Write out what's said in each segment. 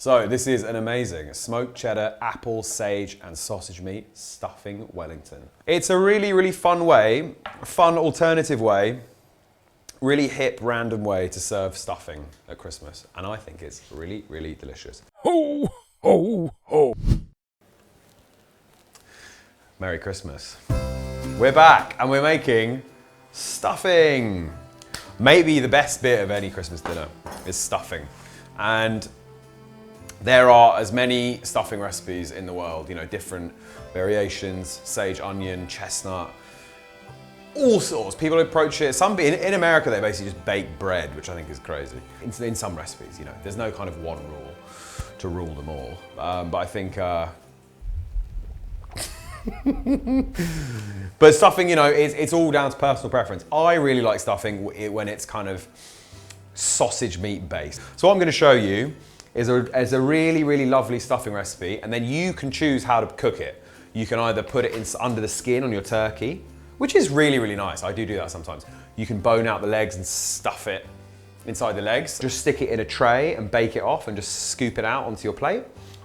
So this is an amazing smoked cheddar, apple, sage, and sausage meat stuffing Wellington. It's a really, really fun way, fun alternative way, really hip, random way to serve stuffing at Christmas. And I think it's really, really delicious. Ho, ho, ho. Merry Christmas. We're back and we're making stuffing. Maybe the best bit of any Christmas dinner is stuffing. And there are as many stuffing recipes in the world, you know, different variations, sage, onion, chestnut, all sorts. People approach it, in America they basically just bake bread, which I think is crazy. In some recipes, you know, there's no kind of one rule to rule them all. But I think, but stuffing, you know, it's all down to personal preference. I really like stuffing when it's kind of sausage meat based. So what I'm gonna show you is a really, really lovely stuffing recipe, and then you can choose how to cook it. You can either put it under the skin on your turkey, which is really, really nice. I do that sometimes. You can bone out the legs and stuff it inside the legs. Just stick it in a tray and bake it off and just scoop it out onto your plate.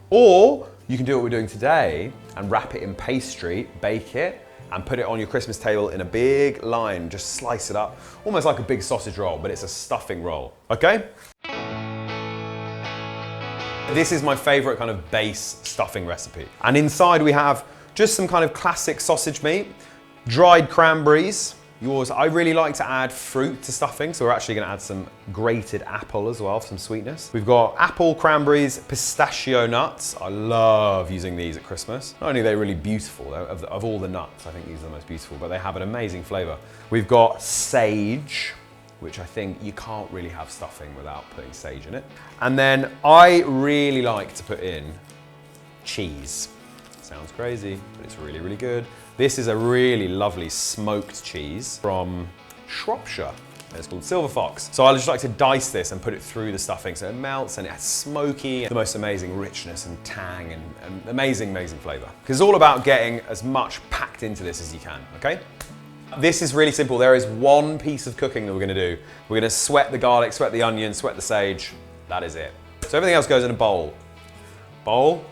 Or you can do what we're doing today and wrap it in pastry, bake it, and put it on your Christmas table in a big line. Just slice it up, almost like a big sausage roll, but it's a stuffing roll, okay? This is my favorite kind of base stuffing recipe. And inside we have just some kind of classic sausage meat, dried cranberries. I really like to add fruit to stuffing, so we're actually gonna add some grated apple as well for some sweetness. We've got apple, cranberries, pistachio nuts. I love using these at Christmas. Not only are they really beautiful, of all the nuts, I think these are the most beautiful, but they have an amazing flavor. We've got sage, which I think you can't really have stuffing without putting sage in it. And then I really like to put in cheese. Sounds crazy, but it's really, really good. This is a really lovely smoked cheese from Shropshire. It's called Silver Fox. So I just like to dice this and put it through the stuffing so it melts and it's smoky, the most amazing richness and tang and amazing, amazing flavor. Because it's all about getting as much packed into this as you can, okay? This is really simple. There is one piece of cooking that we're gonna do. We're gonna sweat the garlic, sweat the onion, sweat the sage. That is it. So everything else goes in a bowl. Bowl.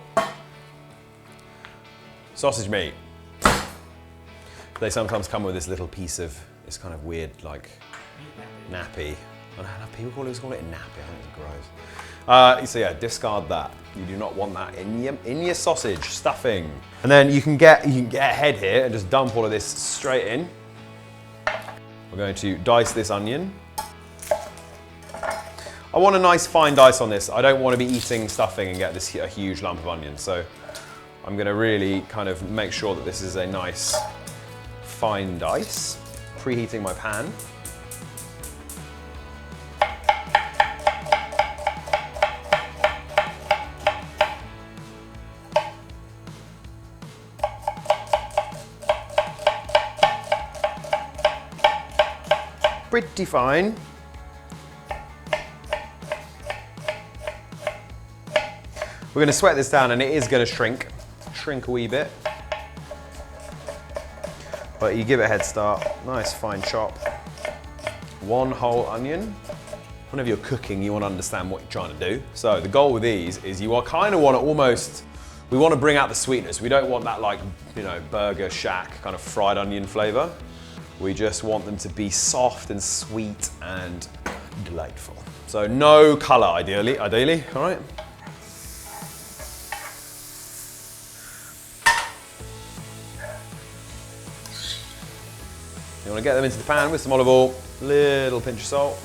Sausage meat. They sometimes come with this little piece of this kind of weird, like, nappy. I don't know, people call it nappy, I think it's gross. So yeah, discard that. You do not want that in your sausage stuffing. And then you can get ahead here and just dump all of this straight in. We're going to dice this onion. I want a nice fine dice on this. I don't want to be eating stuffing and get a huge lump of onion. So I'm going to really kind of make sure that this is a nice fine dice. Preheating my pan. Pretty fine. We're going to sweat this down and it is going to shrink a wee bit. But you give it a head start, nice fine chop. One whole onion. Whenever you're cooking, you want to understand what you're trying to do. So the goal with these is you kind of want to we want to bring out the sweetness. We don't want that, like, you know, Burger Shack kind of fried onion flavor. We just want them to be soft and sweet and delightful. So no color, ideally, all right? You want to get them into the pan with some olive oil, little pinch of salt.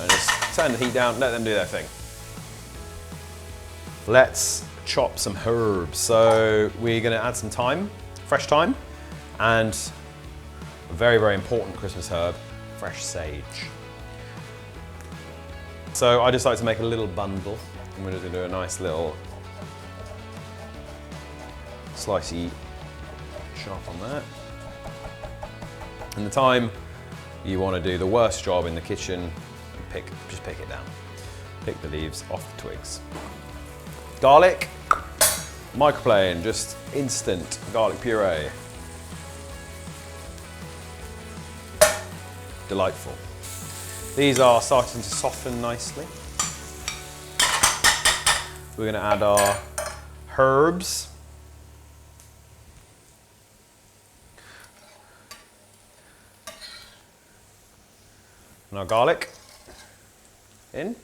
And just turn the heat down, let them do their thing. Let's chop some herbs. So we're going to add some thyme, fresh thyme, and a very, very important Christmas herb, fresh sage. So I just like to make a little bundle. I'm going to do a nice little slicey chop on that. And the thyme, you want to do the worst job in the kitchen and just pick it down. Pick the leaves off the twigs. Garlic, microplane, just instant garlic puree. Delightful. These are starting to soften nicely. We're going to add our herbs. And our garlic in.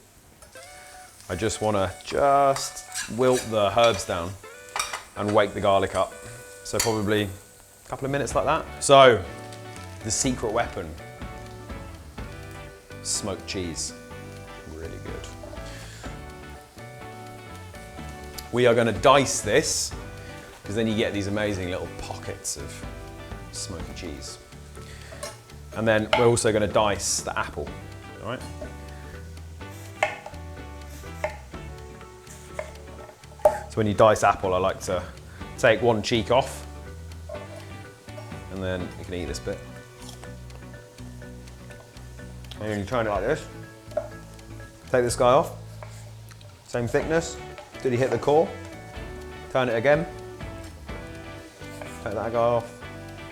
I just want to wilt the herbs down and wake the garlic up. So probably a couple of minutes like that. So the secret weapon, smoked cheese, really good. We are going to dice this because then you get these amazing little pockets of smoky cheese. And then we're also going to dice the apple, all right? So when you dice apple, I like to take one cheek off, and then you can eat this bit. And then you turn it like this. Take this guy off, same thickness. Did he hit the core? Turn it again. Take that guy off.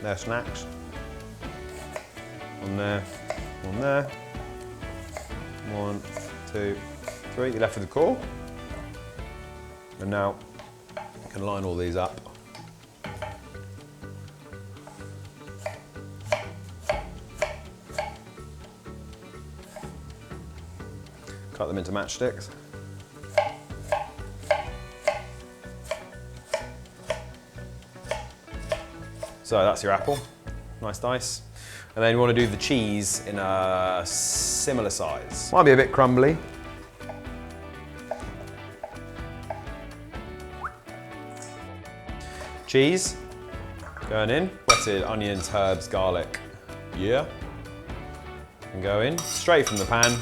They're snacks. One there, one there. 1, 2, 3. You're left with the core. And now you can line all these up. Cut them into matchsticks. So that's your apple, nice dice. And then you want to do the cheese in a similar size. Might be a bit crumbly. Cheese, going in. Wetted onions, herbs, garlic, yeah. And go in, straight from the pan.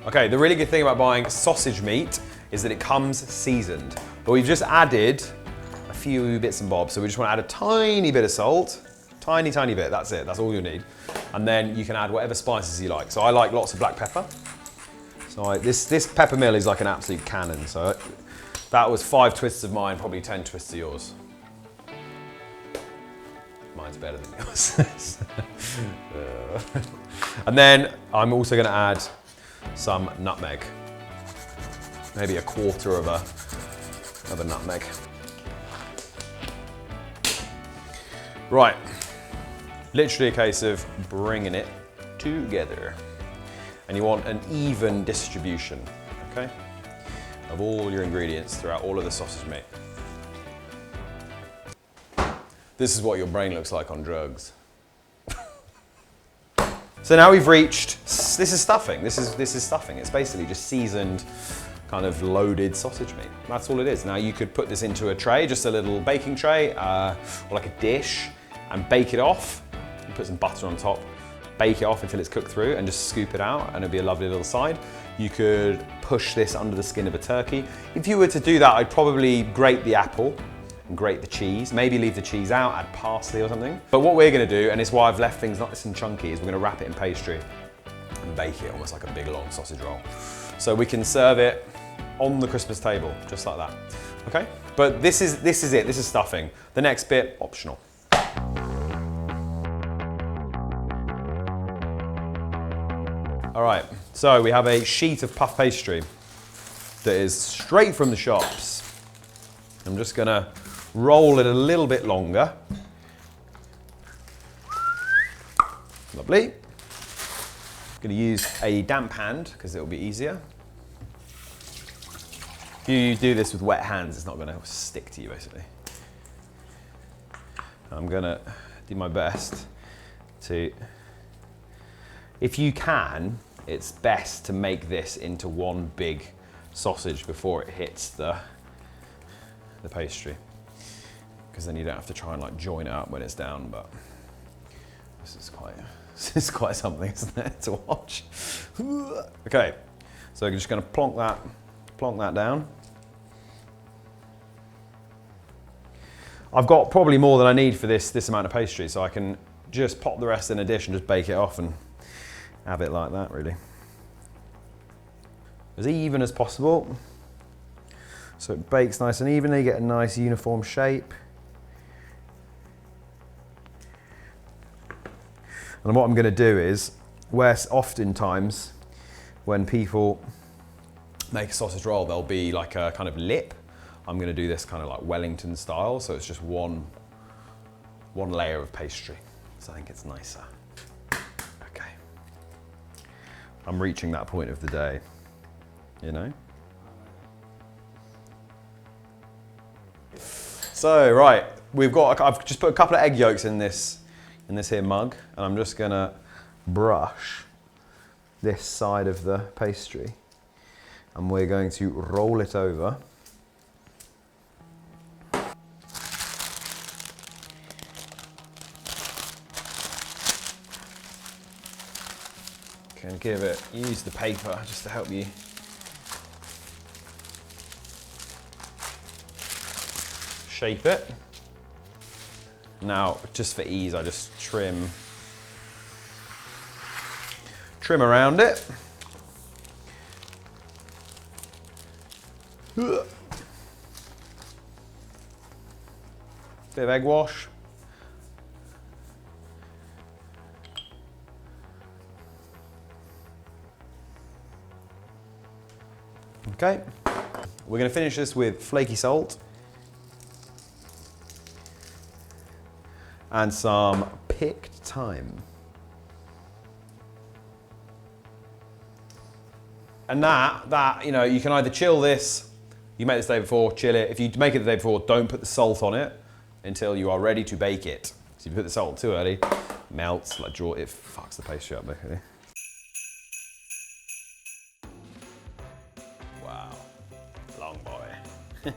Okay, the really good thing about buying sausage meat is that it comes seasoned. But we've just added a few bits and bobs. So we just want to add a tiny bit of salt, tiny bit, that's it, that's all you need. And then you can add whatever spices you like. So I like lots of black pepper. So this pepper mill is like an absolute cannon. So that was 5 twists of mine, probably 10 twists of yours. Mine's better than yours. And then I'm also going to add some nutmeg. Maybe a quarter of a nutmeg. Right, literally a case of bringing it together. And you want an even distribution, okay, of all your ingredients throughout all of the sausage meat. This is what your brain looks like on drugs. So now we've reached, this is stuffing. This is stuffing. It's basically just seasoned, kind of loaded sausage meat. That's all it is. Now you could put this into a tray, just a little baking tray, or like a dish, and bake it off. You put some butter on top, bake it off until it's cooked through, and just scoop it out, and it'll be a lovely little side. You could push this under the skin of a turkey. If you were to do that, I'd probably grate the apple and grate the cheese, maybe leave the cheese out, add parsley or something. But what we're gonna do, and it's why I've left things nice and chunky, is we're gonna wrap it in pastry and bake it almost like a big long sausage roll. So we can serve it on the Christmas table, just like that, okay? But this is it, this is stuffing. The next bit, optional. All right, so we have a sheet of puff pastry that is straight from the shops. I'm just gonna roll it a little bit longer. Lovely. I'm gonna use a damp hand because it'll be easier. If you do this with wet hands, it's not gonna stick to you basically. I'm gonna do my best to, if you can, it's best to make this into one big sausage before it hits the pastry, because then you don't have to try and like join it up when it's down. But this is quite something, isn't it, to watch? Okay, so I'm just going to plonk that down. I've got probably more than I need for this amount of pastry, so I can just pop the rest in a dish and just bake it off and have it like that, really. As even as possible. So it bakes nice and evenly, get a nice uniform shape. And what I'm gonna do is, where oftentimes when people make a sausage roll, there'll be like a kind of lip. I'm gonna do this kind of like Wellington style, so it's just one layer of pastry. So I think it's nicer. Okay. I'm reaching that point of the day, you know? So, right, I've just put a couple of egg yolks in this here mug, and I'm just gonna brush this side of the pastry, and we're going to roll it over. Can use the paper just to help you. Shape it. Now, just for ease, I just trim around it. Bit of egg wash. Okay, we're going to finish this with flaky salt and some picked thyme. And that, you know, you can either chill this, you make this the day before, chill it. If you make it the day before, don't put the salt on it until you are ready to bake it. So if you put the salt too early, melts, like it fucks the pastry up basically. Wow, long boy.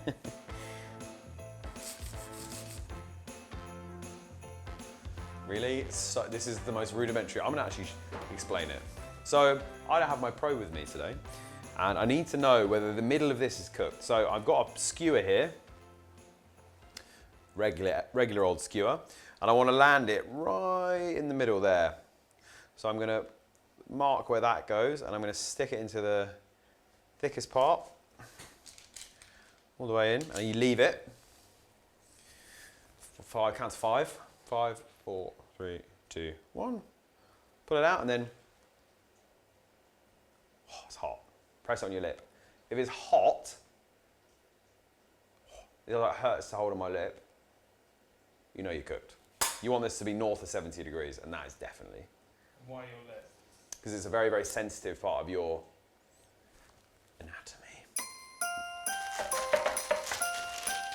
Really? So, this is the most rudimentary. I'm gonna actually explain it. So, I don't have my pro with me today, and I need to know whether the middle of this is cooked. So, I've got a skewer here, regular old skewer, and I want to land it right in the middle there. So, I'm gonna mark where that goes, and I'm gonna stick it into the thickest part, all the way in, and you leave it. Count to 5. 5, 4, 3, 2, 1. Pull it out and then, oh, it's hot. Press it on your lip. If it's hot, it like hurts to hold on my lip, you know you're cooked. You want this to be north of 70 degrees, and that is definitely. Why your lip? Because it's a very, very sensitive part of your anatomy.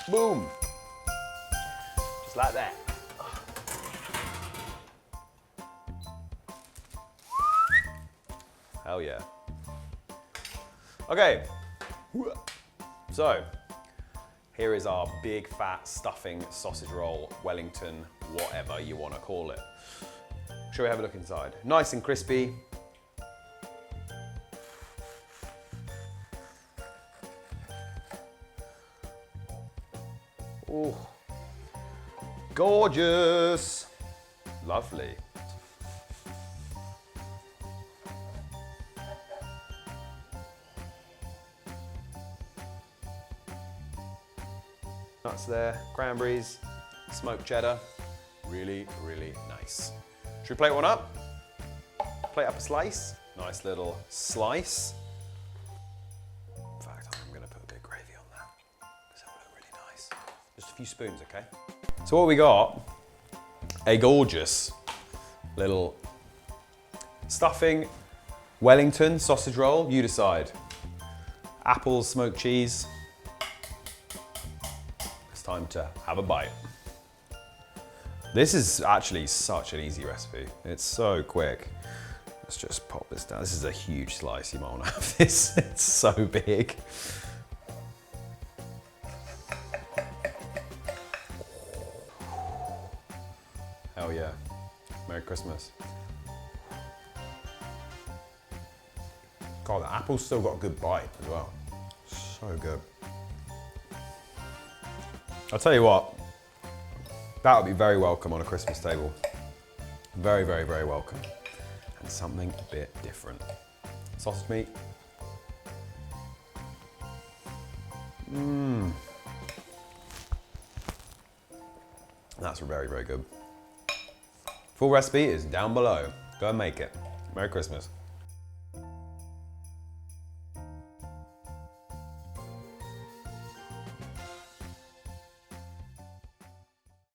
Boom. Just like that. Hell yeah. Okay, so here is our big fat stuffing sausage roll, Wellington, whatever you want to call it. Shall we have a look inside? Nice and crispy. Oh, gorgeous. Lovely. Nuts there, cranberries, smoked cheddar. Really, really nice. Should we plate one up? Plate up a slice. Nice little slice. In fact, I'm gonna put a bit of gravy on that because that will look really nice. Just a few spoons, okay? So what we got, a gorgeous little stuffing Wellington sausage roll. You decide. Apples, smoked cheese. Time to have a bite. This is actually such an easy recipe. It's so quick. Let's just pop this down. This is a huge slice. You might want to have this. It's so big. Hell yeah. Merry Christmas. God, the apple's still got a good bite as well. So good. I'll tell you what, that would be very welcome on a Christmas table. Very, very, very welcome. And something a bit different. Sausage meat. That's very, very good. Full recipe is down below. Go and make it. Merry Christmas.